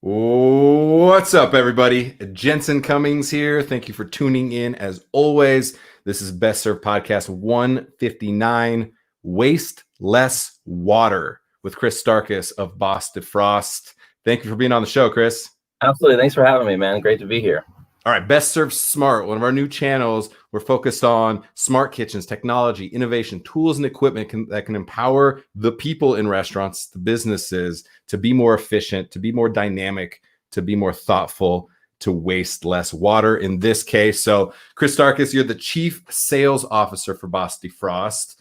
What's up, everybody? Jensen Cummings here. Thank you for tuning in. As always, this is Best Served Podcast 159, Waste Less Water, with Chris Starkus of Boss Defrost. Thank you for being on the show, Chris. Absolutely. Thanks for having me, man. Great to be here. All right, Best Served Smart, one of our new channels. We're focused on smart kitchens, technology, innovation, tools, and equipment that can empower the people in restaurants, the businesses, to be more efficient, to be more dynamic, to be more thoughtful, to waste less water in this case. So, Chris Starkus, you're the Chief Sales Officer for Boss Defrost.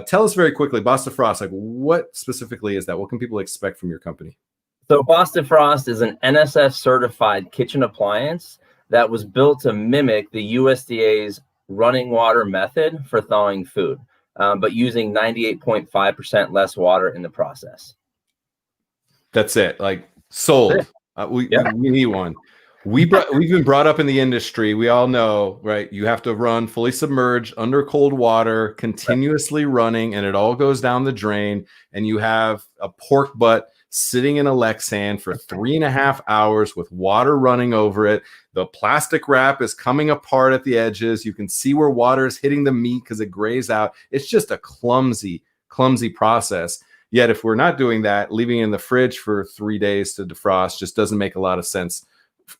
Tell us very quickly, Boss Defrost, like what specifically is that? What can people expect from your company? So, Boss Defrost is an NSF certified kitchen appliance that was built to mimic the USDA's running water method for thawing food, but using 98.5% less water in the process. That's it. Like sold. We need one. We've been brought up in the industry. We all know, right? You have to run fully submerged under cold water, continuously running, and it all goes down the drain. And you have a pork butt sitting in a Lexan for 3.5 hours with water running over it. The plastic wrap is coming apart at the edges. You can see where water is hitting the meat because it grays out. It's just a clumsy process. Yet if we're not doing that, leaving it in the fridge for 3 days to defrost just doesn't make a lot of sense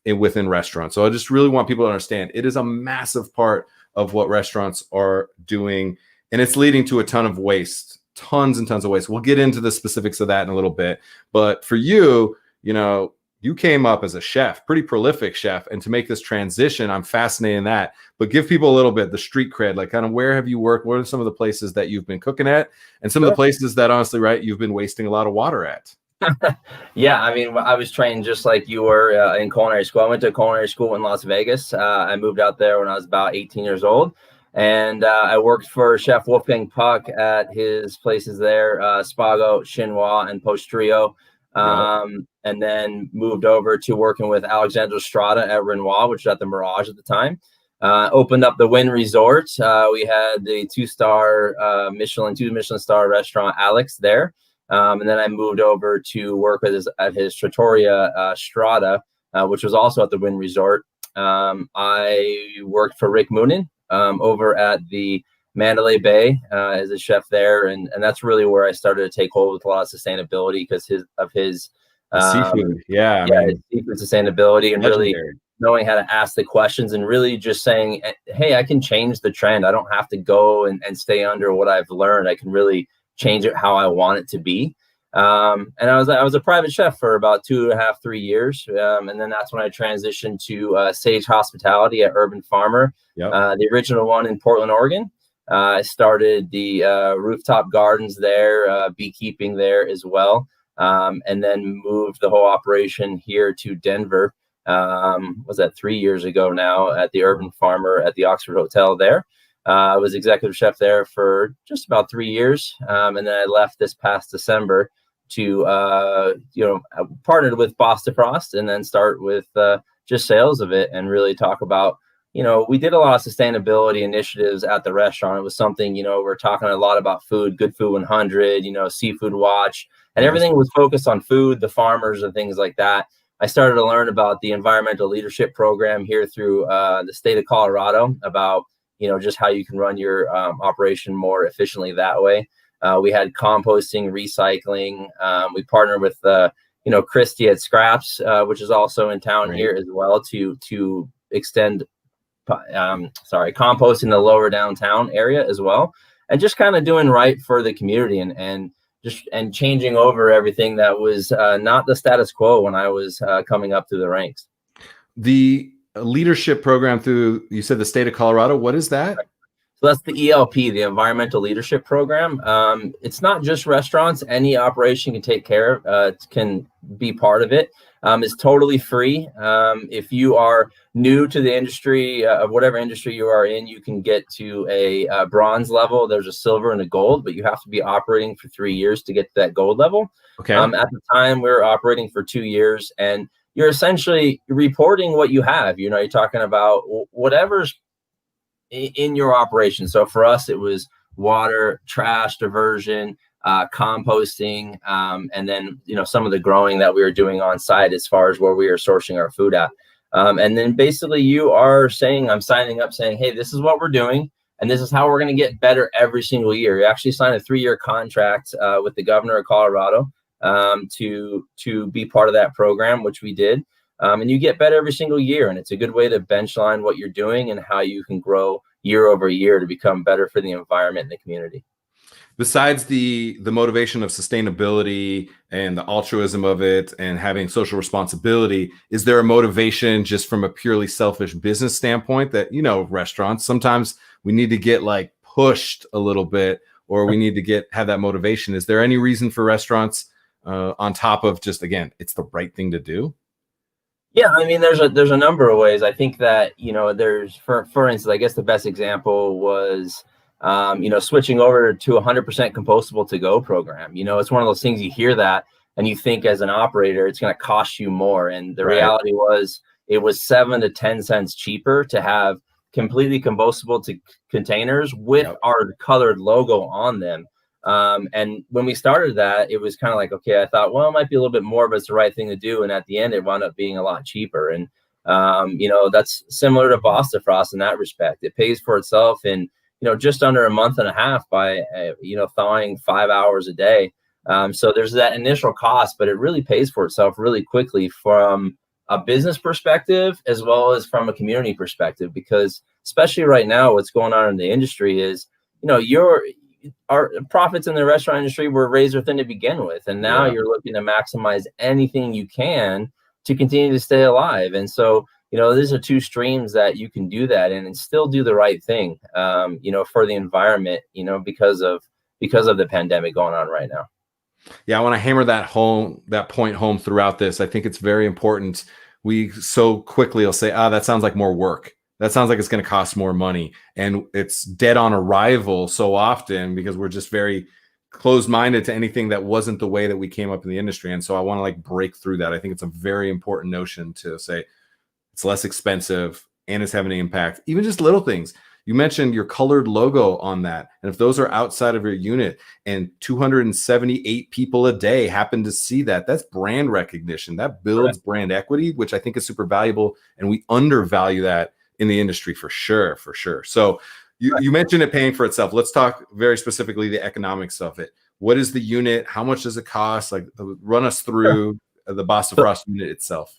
within restaurants. So I just really want people to understand it is a massive part of what restaurants are doing, and it's leading to a ton of waste. Tons and tons of waste. We'll get into the specifics of that in a little bit. But for you, you came up as a chef, pretty prolific chef. And to make this transition, I'm fascinated in that. But give people a little bit, the street cred, like kind of where have you worked? What are some of the places that you've been cooking at? And some of the places that honestly, right, you've been wasting a lot of water at. Yeah, I mean, I was trained just like you were in culinary school. I went to culinary school in Las Vegas. I moved out there when I was about 18 years old. And I worked for Chef Wolfgang Puck at his places there, Spago, Chinois, and Postrio. And then moved over to working with Alexandre Strada at Renoir, which was at the Mirage at the time. Opened up the Wynn Resort. We had the two Michelin star restaurant, Alex, there. And then I moved over to work with at his Trattoria Strada, which was also at the Wynn Resort. I worked for Rick Moonen over at the Mandalay Bay as a chef there, and that's really where I started to take hold with a lot of sustainability because his seafood, his seafood sustainability and legendary. Really knowing how to ask the questions and really just saying, hey, I can change the trend. I don't have to go and stay under what I've learned. I can really change it how I want it to be. And I was a private chef for about 2.5, 3 years. And then that's when I transitioned to Sage Hospitality at Urban Farmer, the original one in Portland, Oregon. I started the rooftop gardens there, beekeeping there as well. And then moved the whole operation here to Denver. Was that 3 years ago now at the Urban Farmer at the Oxford Hotel there. I was executive chef there for just about 3 years. And then I left this past December to, partnered with Boss Defrost and then start with just sales of it and really talk about, we did a lot of sustainability initiatives at the restaurant. It was something, we're talking a lot about food, Good Food 100, Seafood Watch, and everything was focused on food, the farmers and things like that. I started to learn about the environmental leadership program here through the state of Colorado about, just how you can run your operation more efficiently that way. We had composting, recycling. We partnered with, Christy at Scraps, which is also in town here as well to extend, composting the lower downtown area as well. And just kind of doing right for the community and changing over everything that was not the status quo when I was coming up through the ranks. The leadership program through, you said the state of Colorado, what is that? So that's the ELP, the Environmental Leadership Program. It's not just restaurants. Any operation can take care of, can be part of it. It's totally free. If you are new to the industry, of whatever industry you are in, you can get to a bronze level. There's a silver and a gold, but you have to be operating for 3 years to get to that gold level. Okay. At the time, we were operating for 2 years, and you're essentially reporting what you have. You're talking about whatever's in your operation. So for us, it was water, trash diversion, composting, and then, some of the growing that we were doing on site as far as where we are sourcing our food at. And then basically you are saying, I'm signing up saying, hey, this is what we're doing, and this is how we're going to get better every single year. You actually sign a 3-year contract with the governor of Colorado to be part of that program, which we did. And you get better every single year. And it's a good way to benchline what you're doing and how you can grow year over year to become better for the environment and the community. Besides the motivation of sustainability and the altruism of it and having social responsibility, is there a motivation just from a purely selfish business standpoint that, restaurants, sometimes we need to get like pushed a little bit, or we need to have that motivation? Is there any reason for restaurants on top of just, again, it's the right thing to do? Yeah, I mean, there's a number of ways. I think that, there's, for instance, I guess the best example was, switching over to 100% compostable to-go program. It's one of those things, you hear that and you think as an operator, it's going to cost you more. And the reality was it was 7 to 10 cents cheaper to have completely compostable containers with our colored logo on them. And when we started that, it was kind of like, okay, I thought, well, it might be a little bit more, but it's the right thing to do. And at the end, it wound up being a lot cheaper. And, that's similar to Boss Defrost in that respect. It pays for itself in, just under a month and a half by, thawing 5 hours a day. So there's that initial cost, but it really pays for itself really quickly from a business perspective, as well as from a community perspective, because especially right now, what's going on in the industry is, our profits in the restaurant industry were razor thin to begin with. And now you're looking to maximize anything you can to continue to stay alive. And so, these are two streams that you can do that in and still do the right thing, for the environment, because of the pandemic going on right now. Yeah, I want to hammer that point home throughout this. I think it's very important. We so quickly will say, that sounds like more work. That sounds like it's going to cost more money. And it's dead on arrival so often because we're just very closed-minded to anything that wasn't the way that we came up in the industry. And so I want to break through that. I think it's a very important notion to say it's less expensive and it's having an impact. Even just little things. You mentioned your colored logo on that. And if those are outside of your unit and 278 people a day happen to see that, that's brand recognition. That builds brand equity, which I think is super valuable. And we undervalue that in the industry for sure. So you mentioned it paying for itself. Let's talk very specifically the economics of it. What is the unit? How much does it cost? Run us through the Boss Defrost unit itself.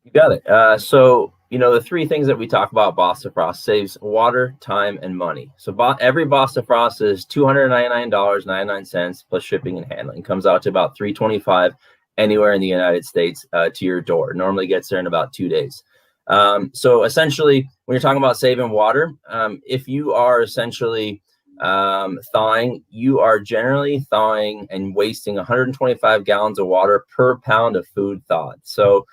You got it. So, the three things that we talk about, Boss Defrost saves water, time, and money. So every Boss Defrost is $299.99 plus shipping and handling. Comes out to about $325 anywhere in the United States to your door. Normally gets there in about 2 days. So essentially, when you're talking about saving water, if you are essentially thawing, you are generally thawing and wasting 125 gallons of water per pound of food thawed. So,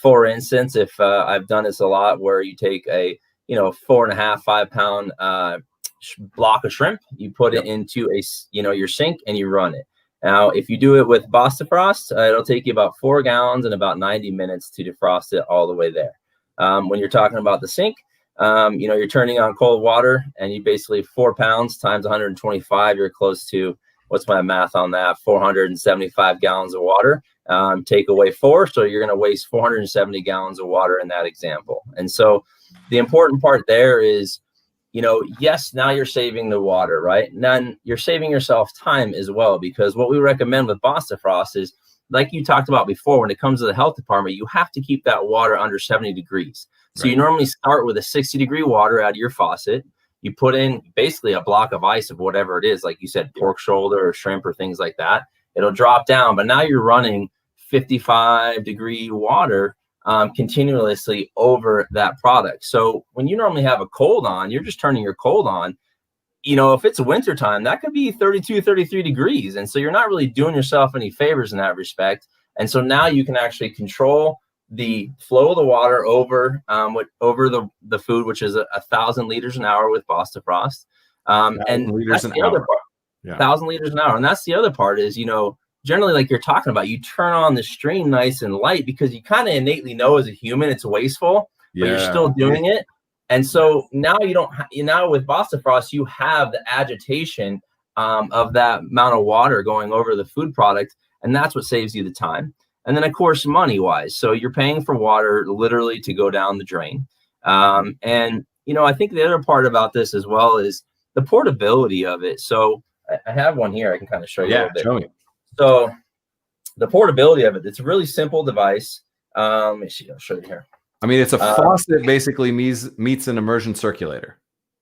for instance, if I've done this a lot, where you take a 4.5, 5 pound block of shrimp, you put it into your sink and you run it. Now, if you do it with Boss Defrost, it'll take you about 4 gallons and about 90 minutes to defrost it all the way there. When you're talking about the sink, you're turning on cold water, and you basically 4 pounds times 125, you're close to, what's my math on that, 475 gallons of water. Take away 4, so you're going to waste 470 gallons of water in that example. And so the important part there is, yes, now you're saving the water, right? And then you're saving yourself time as well, because what we recommend with Boss Defrost is, like you talked about before, when it comes to the health department, you have to keep that water under 70 degrees. So you normally start with a 60-degree water out of your faucet. You put in basically a block of ice of whatever it is, like you said, pork shoulder or shrimp or things like that. It'll drop down, but now you're running 55-degree water continuously over that product. So when you normally have a cold on, you're just turning your cold on. If it's wintertime, that could be 32, 33 degrees. And so you're not really doing yourself any favors in that respect. And so now you can actually control the flow of the water over the food, which is 1,000 liters an hour with Boss Defrost. And that's the other part. 1,000 liters an hour. And that's the other part is, generally, like you're talking about, you turn on the stream nice and light because you kind of innately know as a human it's wasteful, but you're still doing it. And so now you don't, now with Boss Defrost, you have the agitation of that amount of water going over the food product. And that's what saves you the time. And then, of course, money wise. So you're paying for water literally to go down the drain. And, you know, I think the other part about this as well is the portability of it. So I have one here. I can kind of show you a little bit. Show me. So the portability of it, it's a really simple device. Let me see. I'll show you here. I mean, it's a faucet basically meets an immersion circulator.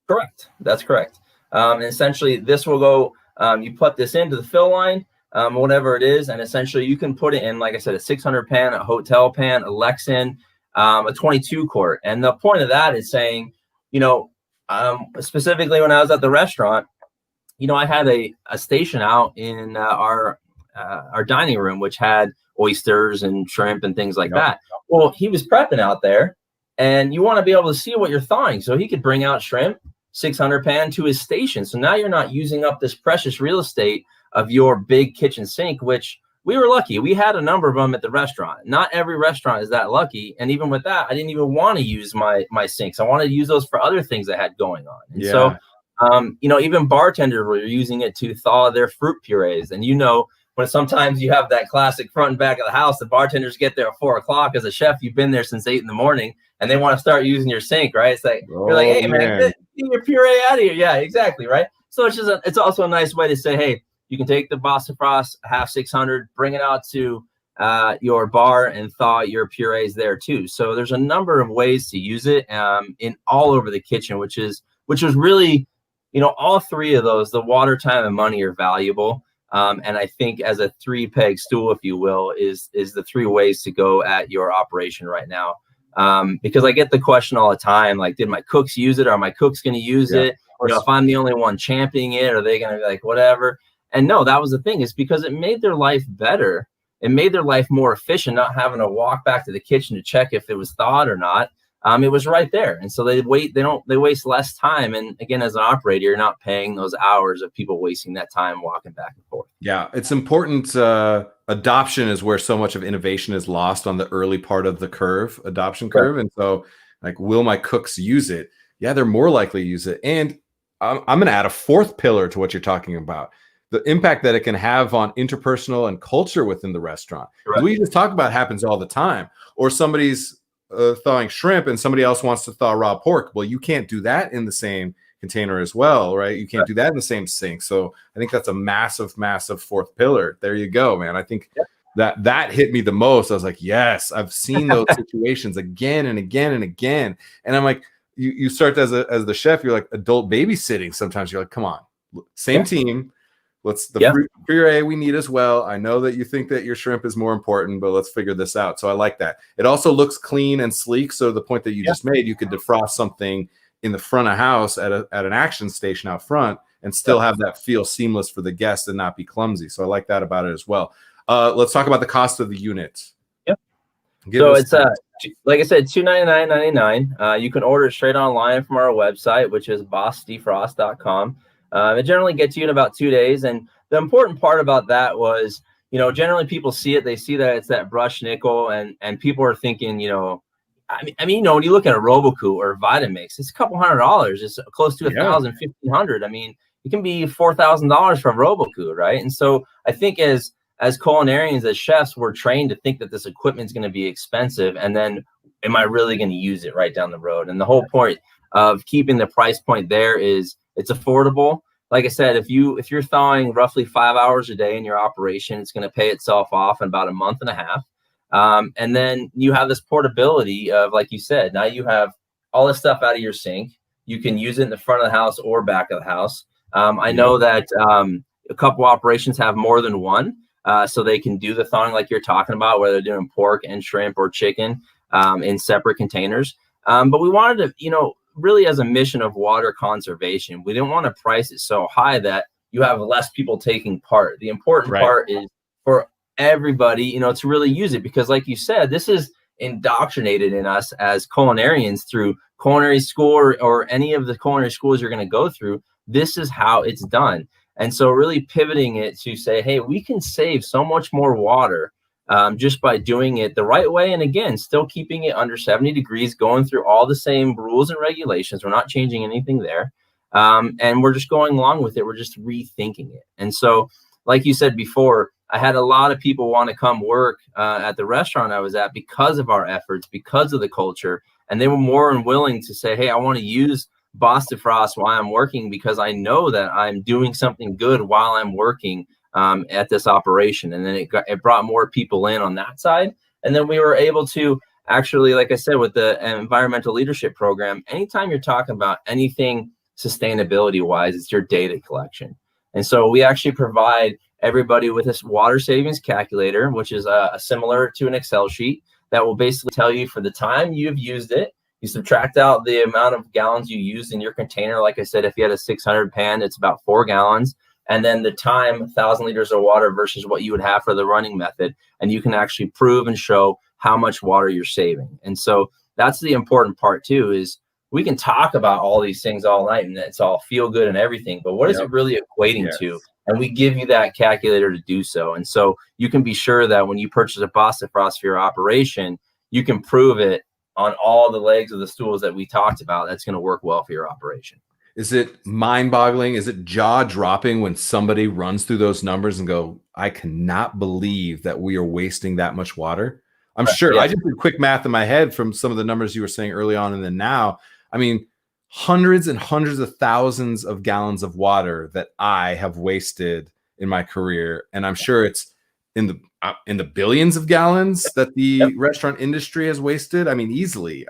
Correct. That's correct. And essentially, this will go, you put this into the fill line, whatever it is, and essentially you can put it in, like I said, a 600 pan, a hotel pan, a Lexan, a 22 quart. And the point of that is saying, you know, specifically when I was at the restaurant, you know, I had a station out in our dining room, which had oysters and shrimp and things like that. Well, he was prepping out there, and you want to be able to see what you're thawing. So he could bring out shrimp, 600 pan to his station. So now you're not using up this precious real estate of your big kitchen sink, which we were lucky. We had a number of them at the restaurant. Not every restaurant is that lucky. And even with that, I didn't even want to use my sinks. I wanted to use those for other things I had going on. And so, you know, even bartenders were using it to thaw their fruit purees. And, you know, when sometimes you have that classic front and back of the house, the bartenders get there at 4 o'clock. As a chef, you've been there since 8 in the morning, and they want to start using your sink, right? It's like, you're like, hey, man, get your puree out of here. Yeah, exactly, right? So it's just it's also a nice way to say, hey, you can take the Boss Defrost half 600, bring it out to your bar and thaw your purees there too. So there's a number of ways to use it in all over the kitchen, which was really, you know, all three of those, the water, time, and money are valuable. And I think as a 3-peg stool, if you will, is the 3 ways to go at your operation right now. Because I get the question all the time, like, did my cooks use it? Are my cooks going to use it? You know, if I'm the only one championing it, are they going to be like, whatever? And no, that was the thing, is because it made their life better. It made their life more efficient, not having to walk back to the kitchen to check if it was thawed or not. It was right there. And so they waste less time. And again, as an operator, you're not paying those hours of people wasting that time walking back and forth. Yeah, it's important. Adoption is where so much of innovation is lost on the early part of the curve, adoption curve. And so, like, will my cooks use it? Yeah, they're more likely to use it. And I'm going to add a 4th pillar to what you're talking about. The impact that it can have on interpersonal and culture within the restaurant. What we just talked about happens all the time. Or somebody's thawing shrimp and somebody else wants to thaw raw pork. Well, you can't do that in the same container as well, right? You can't do that in the same sink. So I think that's a massive, massive 4th pillar. There you go, man. I think that hit me the most. I was like, yes, I've seen those situations again and again and again. And I'm like, you start as the chef, you're like adult babysitting. Sometimes you're like, come on, same team. Let's the puree we need as well. I know that you think that your shrimp is more important, but let's figure this out. So I like that. It also looks clean and sleek. So the point that you just made, you could defrost something in the front of house at an action station out front and still have that feel seamless for the guest and not be clumsy. So I like that about it as well. Let's talk about the cost of the unit. Yep. So it's like I said, $299.99. You can order it straight online from our website, which is bossdefrost.com. It generally gets you in about 2 days. And the important part about that was, you know, generally people see it, they see that it's that brushed nickel, and people are thinking, you know, I mean, you know, when you look at a Robocool or Vitamix, it's a couple $100. It's close to $1,000, $1,500. I mean, it can be $4,000 for a Robocool, right? And so I think as culinarians, as chefs, we're trained to think that this equipment is going to be expensive, and then am I really going to use it right down the road? And the whole point of keeping the price point there is it's affordable. Like I said, if you're thawing roughly 5 hours a day in your operation, it's going to pay itself off in about a month and a half. And then you have this portability of, like you said, now you have all this stuff out of your sink. You can use it in the front of the house or back of the house. I know that a couple operations have more than one, so they can do the thawing like you're talking about, where they're doing pork and shrimp or chicken in separate containers. But we wanted to, you know, really as a mission of water conservation, we didn't want to price it so high that you have less people taking part. The important part is for everybody, you know, to really use it, because like you said, this is indoctrinated in us as culinarians through culinary school or any of the culinary schools you're going to go through. This is how it's done. And so really pivoting it to say, hey, we can save so much more water just by doing it the right way. And again, still keeping it under 70 degrees, going through all the same rules and regulations. We're not changing anything there. And we're just going along with it. We're just rethinking it. And so, like you said before, I had a lot of people want to come work at the restaurant I was at because of our efforts, because of the culture. And they were more than willing to say, hey, I want to use Boss Defrost while I'm working because I know that I'm doing something good while I'm working at this operation. And then it brought more people in on that side. And then we were able to actually, like I said, with the environmental leadership program, anytime you're talking about anything sustainability wise, it's your data collection. And so we actually provide everybody with this water savings calculator, which is similar to an Excel sheet that will basically tell you for the time you've used it. You subtract out the amount of gallons you used in your container. Like I said, if you had a 600 pan, it's about 4 gallons. And then the time, 1,000 liters of water versus what you would have for the running method. And you can actually prove and show how much water you're saving. And so that's the important part too, is we can talk about all these things all night and it's all feel good and everything, but what is it really equating to? And we give you that calculator to do so. And so you can be sure that when you purchase a Boss Defrost for your operation, you can prove it on all the legs of the stools that we talked about. That's going to work well for your operation. Is it mind-boggling? Is it jaw-dropping when somebody runs through those numbers and go, I cannot believe that we are wasting that much water? I'm sure. I just did quick math in my head from some of the numbers you were saying early on and then now. I mean, hundreds and hundreds of thousands of gallons of water that I have wasted in my career. And I'm sure it's in the billions of gallons that the restaurant industry has wasted. I mean, easily.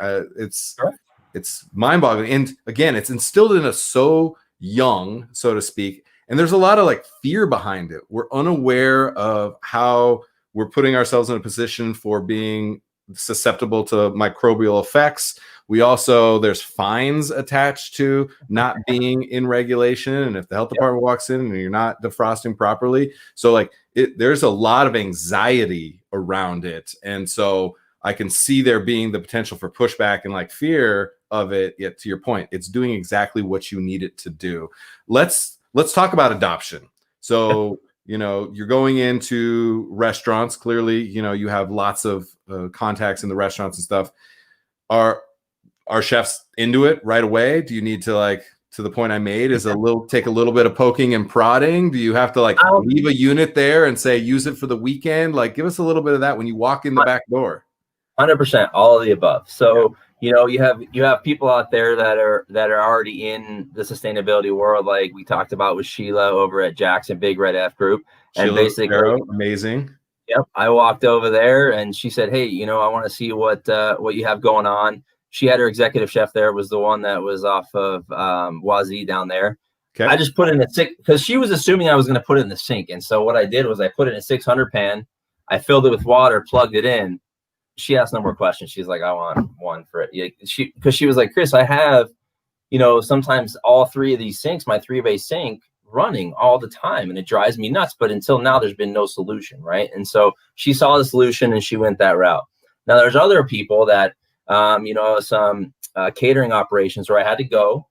It's mind-boggling. And again, it's instilled in us so young, so to speak. And there's a lot of like fear behind it. We're unaware of how we're putting ourselves in a position for being susceptible to microbial effects. We also, there's fines attached to not being in regulation. And if the health department walks in and you're not defrosting properly, so like there's a lot of anxiety around it. And so I can see there being the potential for pushback and like fear of it. Yet to your point, it's doing exactly what you need it to do. Let's talk about adoption. So, you know, you're going into restaurants. Clearly, you know, you have lots of contacts in the restaurants and stuff. Are chefs into it right away? Do you need to, like, to the point I made, take a little bit of poking and prodding? Do you have to like leave a unit there and say, use it for the weekend? Like, give us a little bit of that when you walk in the back door. 100%, all of the above. So, you know, you have people out there that are already in the sustainability world, like we talked about with Sheila over at Jackson Big Red F Group. And Sheila basically, Farrow, amazing. Yep, I walked over there and she said, hey, you know, I want to see what you have going on. She had her executive chef there, was the one that was off of Wazee down there. Okay. I just put it in a sink because she was assuming I was going to put it in the sink. And so what I did was I put it in a 600 pan. I filled it with water, plugged it in. She asked no more questions. She's like, I want one for it. Because she was like, Chris, I have, you know, sometimes all 3 of these sinks, my 3-bay sink running all the time. And it drives me nuts. But until now, there's been no solution. Right. And so she saw the solution and she went that route. Now, there's other people that, you know, some catering operations where I had to go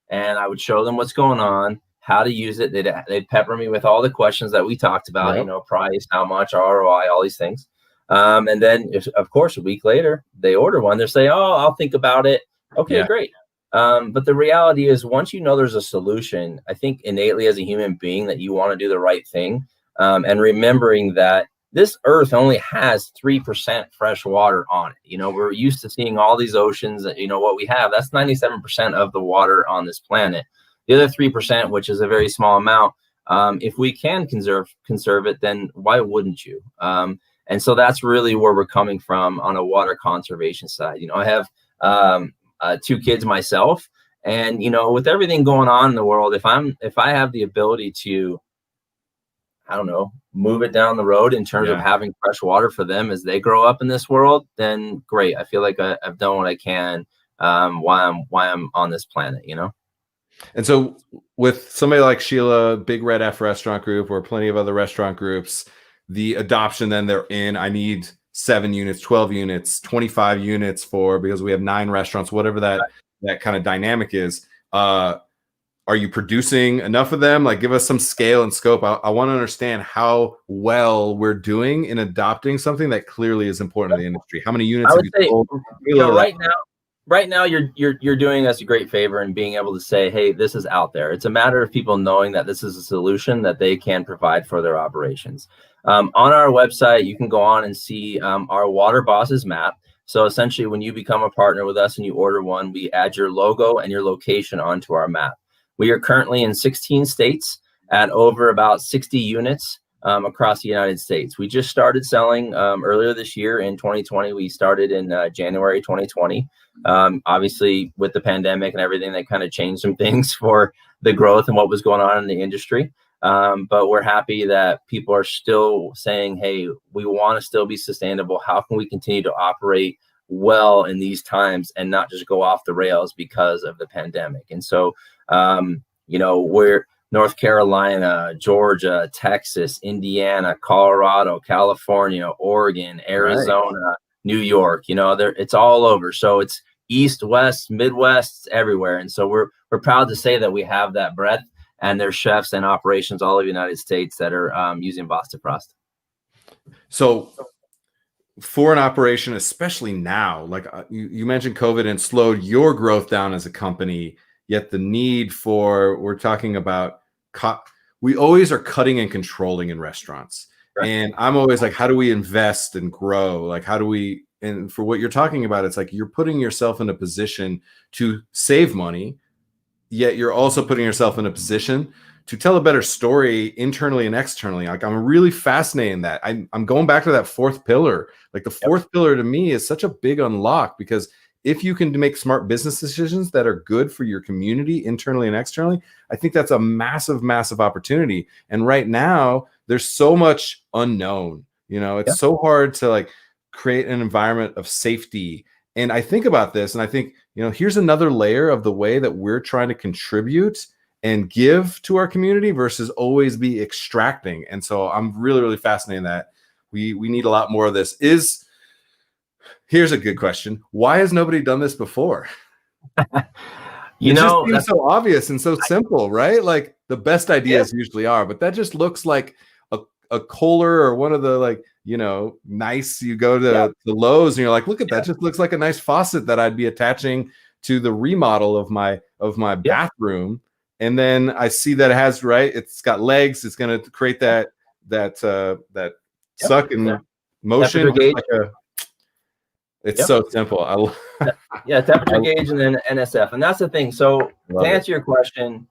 and I would show them what's going on, how to use it. They'd pepper me with all the questions that we talked about, you know, price, how much, ROI, all these things. And then, of course, a week later, they order one. They say, oh, I'll think about it. Okay, great. But the reality is, once you know there's a solution, I think innately as a human being that you want to do the right thing. And remembering that this earth only has 3% fresh water on it. You know, we're used to seeing all these oceans, you know, what we have, that's 97% of the water on this planet. The other 3%, which is a very small amount, if we can conserve it, then why wouldn't you? And so that's really where we're coming from on a water conservation side. You know, I have 2 kids myself, and, you know, with everything going on in the world, if I have the ability to, I don't know, move it down the road in terms of having fresh water for them as they grow up in this world, then great. I feel like I've done what I can while I'm on this planet, you know? And so with somebody like Sheila, Big Red F Restaurant Group, or plenty of other restaurant groups, the adoption, then they're in, I need 7 units, 12 units, 25 units because we have 9 restaurants, whatever that kind of dynamic is. Are you producing enough of them? Like, give us some scale and scope. I want to understand how well we're doing in adopting something that clearly is important to the industry. How many units have you sold? You know, right now, right now you're doing us a great favor in being able to say, hey, this is out there. It's a matter of people knowing that this is a solution that they can provide for their operations. On our website, you can go on and see our Water Bosses map. So essentially, when you become a partner with us and you order one, we add your logo and your location onto our map. We are currently in 16 states at over about 60 units across the United States. We just started selling earlier this year in 2020. We started in January 2020. Obviously, with the pandemic and everything, that kind of changed some things for the growth and what was going on in the industry. But we're happy that people are still saying, hey, we want to still be sustainable. How can we continue to operate well in these times and not just go off the rails because of the pandemic? And so, we're North Carolina, Georgia, Texas, Indiana, Colorado, California, Oregon, Arizona, right, New York, it's all over. So it's East, West, Midwest, everywhere. And so we're proud to say that we have that breadth, and there's chefs and operations all over the United States that are using Boss Defrost. So for an operation, especially now, like you mentioned COVID and slowed your growth down as a company, yet the need for, we're talking about, we always are cutting and controlling in restaurants. Right. And I'm always like, how do we invest and grow? Like, how do we, and for what you're talking about, it's like you're putting yourself in a position to save money, yet you're also putting yourself in a position to tell a better story internally and externally. Like, I'm really fascinated in that. I'm going back to that fourth pillar. Like, the fourth pillar to me is such a big unlock, because if you can make smart business decisions that are good for your community internally and externally, I think that's a massive, massive opportunity. And right now there's so much unknown, it's so hard to like create an environment of safety. And I think about this and I think, here's another layer of the way that we're trying to contribute and give to our community versus always be extracting. And so I'm really, really fascinated in that. We need a lot more of this. Here's a good question. Why has nobody done this before? It just seems so obvious and so simple, right? Like, the best ideas usually are, but that just looks like a Kohler or one of the nice, you go to the Lowe's and you're like, look at that. Just looks like a nice faucet that I'd be attaching to the remodel of my bathroom. And then I see that it has, it's got legs. It's going to create that suck and motion. It's so simple. Temperature gauge and then NSF. And that's the thing. So to answer your question,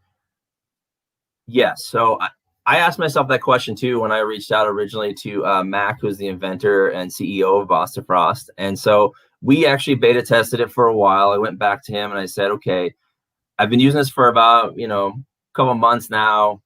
yes. So I asked myself that question too when I reached out originally to Mac, who's the inventor and CEO of Boss Defrost. And so we actually beta tested it for a while. I went back to him and I said, okay, I've been using this for about, a couple of months now.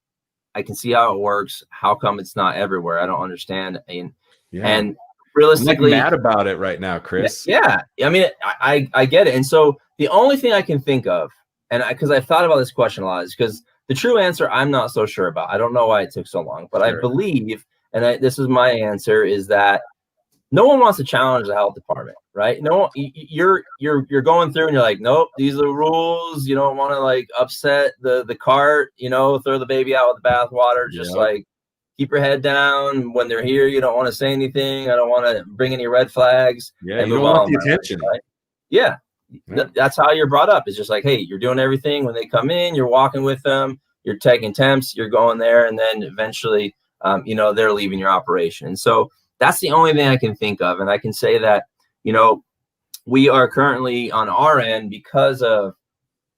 I can see how it works. How come it's not everywhere? I don't understand. And realistically, I'm mad about it right now, Chris. Yeah. I mean, I get it. And so the only thing I can think of, and because I've thought about this question a lot, is because the true answer I'm not so sure about. I don't know why it took so long, but I believe, and this is my answer, is that no one wants to challenge the health department, right? No, you're going through and you're like, nope, these are the rules. You don't want to like upset the cart, throw the baby out with the bathwater. Just like keep your head down. When they're here, you don't want to say anything. I don't want to bring any red flags. Yeah, you don't want the attention. Right? Yeah. That's how you're brought up. It's just like, hey, you're doing everything. When they come in, you're walking with them, you're taking temps, you're going there, and then eventually, they're leaving your operation. And so that's the only thing I can think of. And I can say that, we are currently on our end, because of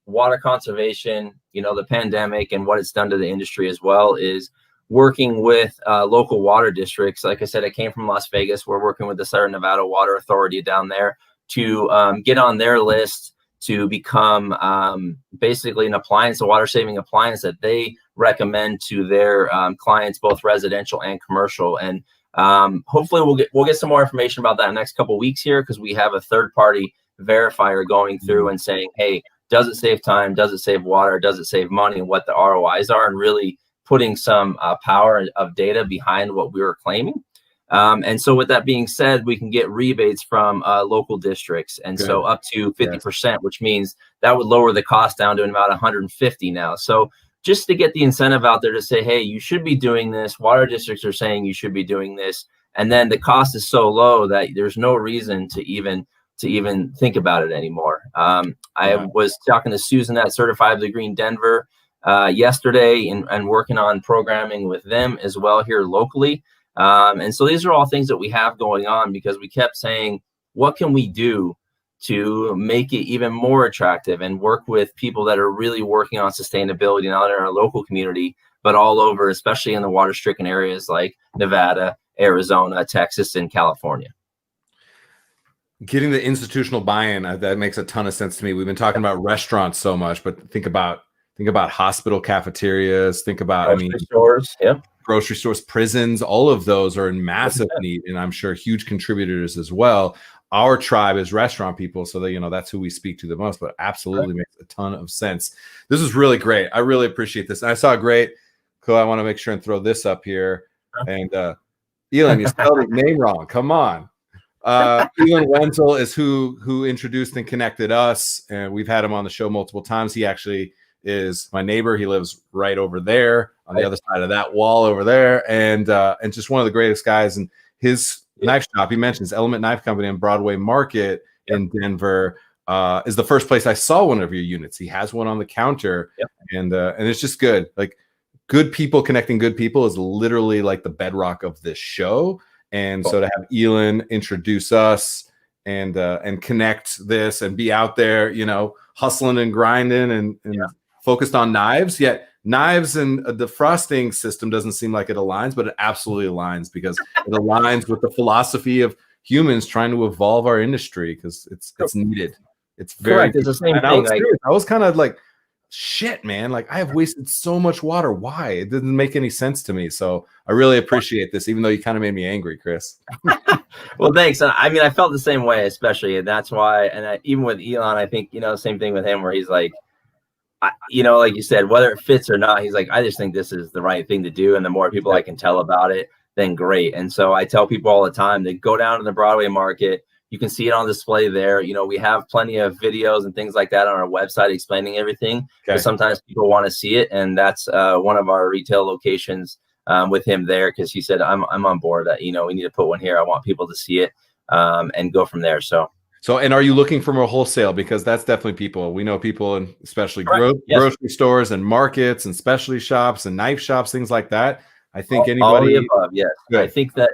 water conservation, the pandemic and what it's done to the industry as well, is working with local water districts. Like I said, I came from Las Vegas. We're working with the Southern Nevada Water Authority down there to get on their list to become basically an appliance, a water saving appliance that they recommend to their clients, both residential and commercial. And hopefully we'll get some more information about that in the next couple of weeks here, because we have a third party verifier going through and saying, hey, does it save time? Does it save water? Does it save money? And what the ROIs are, and really putting some power of data behind what we were claiming. And so with that being said, we can get rebates from local districts. And so up to 50%, which means that would lower the cost down to about 150 now. So just to get the incentive out there to say, hey, you should be doing this. Water districts are saying you should be doing this. And then the cost is so low that there's no reason to even to even think about it anymore. I was talking to Susan at Certified the Green Denver yesterday and working on programming with them as well here locally. And so these are all things that we have going on because we kept saying, what can we do to make it even more attractive and work with people that are really working on sustainability, not in our local community, but all over, especially in the water-stricken areas like Nevada, Arizona, Texas, and California. Getting the institutional buy-in, that makes a ton of sense to me. We've been talking about restaurants so much, but think about hospital cafeterias, think about grocery stores, grocery stores, prisons, all of those are in massive need, and I'm sure huge contributors as well. Our tribe is restaurant people, so that that's who we speak to the most, but absolutely makes a ton of sense. This is really great. I really appreciate this. And I saw a great, cool, I want to make sure and throw this up here. And Elon, you spelled his name wrong. Come on. Elon Wenzel is who introduced and connected us, and we've had him on the show multiple times. He actually is my neighbor. He lives right over there on the other side of that wall over there, and just one of the greatest guys. And his knife shop, he mentions Element Knife Company in Broadway Market in Denver, is the first place I saw one of your units. He has one on the counter, and it's just good. Like, good people connecting good people is literally like the bedrock of this show. And so to have Elon introduce us and connect this and be out there, hustling and grinding and focused on knives, yet knives and a defrosting system doesn't seem like it aligns, but it absolutely aligns because it aligns with the philosophy of humans trying to evolve our industry because it's needed. It's very correct. It's the same thing. I was kind of like, shit, man, like I have wasted so much water. Why? It didn't make any sense to me. So I really appreciate this, even though you kind of made me angry, Chris. Well, thanks. I mean, I felt the same way, especially, and that's why. And even with Elon, I think same thing with him, where he's like, like you said, whether it fits or not, he's like, I just think this is the right thing to do, and the more people I can tell about it, then great. And so I tell people all the time to go down to the Broadway Market. You can see it on display there. We have plenty of videos and things like that on our website explaining everything. But sometimes people want to see it, and that's one of our retail locations with him there, because he said, I'm on board that we need to put one here. I want people to see it and go from there. So, and are you looking for more wholesale? Because that's definitely people. We know people in especially grocery stores and markets and specialty shops and knife shops, things like that. I think anybody. All the above, yes. I think that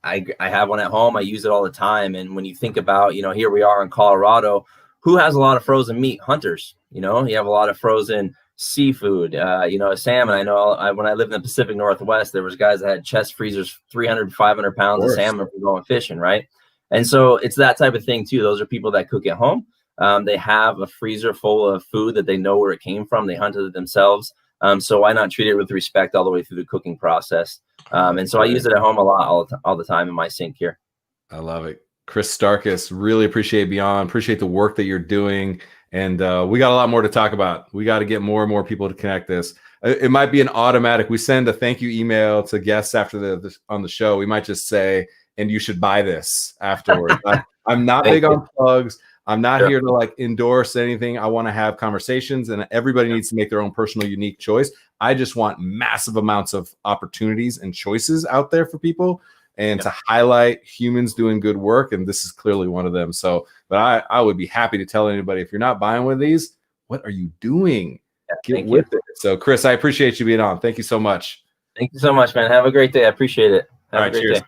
I have one at home. I use it all the time. And when you think about, here we are in Colorado, who has a lot of frozen meat? Hunters. You have a lot of frozen seafood, salmon. I know when I lived in the Pacific Northwest, there was guys that had chest freezers, 300, 500 pounds of salmon for going fishing, right? And so it's that type of thing too. Those are people that cook at home. They have a freezer full of food that they know where it came from. They hunted it themselves. So why not treat it with respect all the way through the cooking process? And so I use it at home a lot, all the time in my sink here. I love it. Chris Starkus, really appreciate Beyond. Appreciate the work that you're doing. And we got a lot more to talk about. We got to get more and more people to connect this. It might be an automatic. We send a thank you email to guests after on the show. We might just say, and you should buy this afterwards. I'm not big on plugs. I'm not here to endorse anything. I want to have conversations, and everybody needs to make their own personal, unique choice. I just want massive amounts of opportunities and choices out there for people, and to highlight humans doing good work. And this is clearly one of them. So, but I would be happy to tell anybody, if you're not buying one of these, what are you doing? Get with it. So, Chris, I appreciate you being on. Thank you so much. Thank you so much, man. Have a great day. I appreciate it. All right, cheers.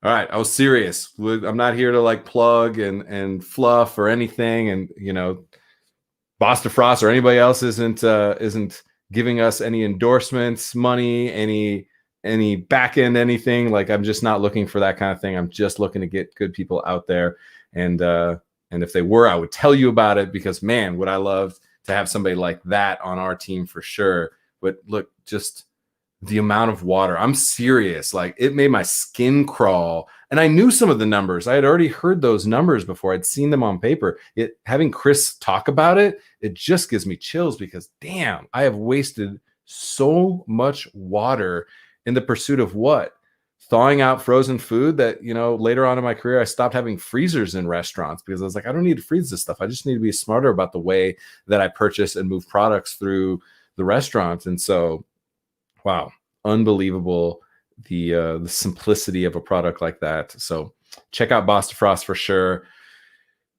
All right, I was serious. I'm not here to plug and fluff or anything. And Boss Defrost or anybody else isn't giving us any endorsements, money, any back end, anything. I'm just not looking for that kind of thing. I'm just looking to get good people out there. And if they were, I would tell you about it, because man, would I love to have somebody like that on our team for sure. But look, just the amount of water. I'm serious. It made my skin crawl. And I knew some of the numbers. I had already heard those numbers before. I'd seen them on paper. Having Chris talk about it, it just gives me chills, because damn, I have wasted so much water in the pursuit of what? Thawing out frozen food that, later on in my career, I stopped having freezers in restaurants, because I was like, I don't need to freeze this stuff. I just need to be smarter about the way that I purchase and move products through the restaurants. And so, wow, unbelievable the simplicity of a product like that. So check out Boss Defrost for sure.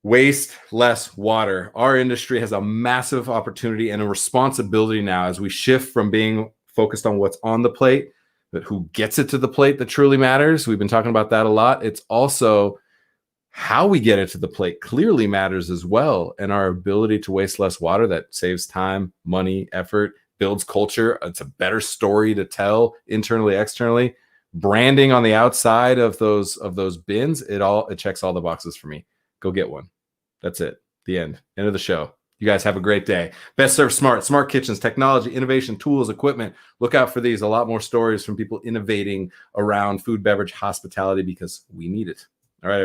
Waste less water. Our industry has a massive opportunity and a responsibility now as we shift from being focused on what's on the plate, but who gets it to the plate that truly matters. We've been talking about that a lot. It's also how we get it to the plate clearly matters as well. And our ability to waste less water that saves time, money, effort, builds culture. It's a better story to tell internally, externally. Branding on the outside of those bins, it checks all the boxes for me. Go get one. That's it. The end of the show. You guys have a great day. Best Served smart kitchens, technology, innovation, tools, equipment. Look out for these. A lot more stories from people innovating around food, beverage, hospitality, because we need it.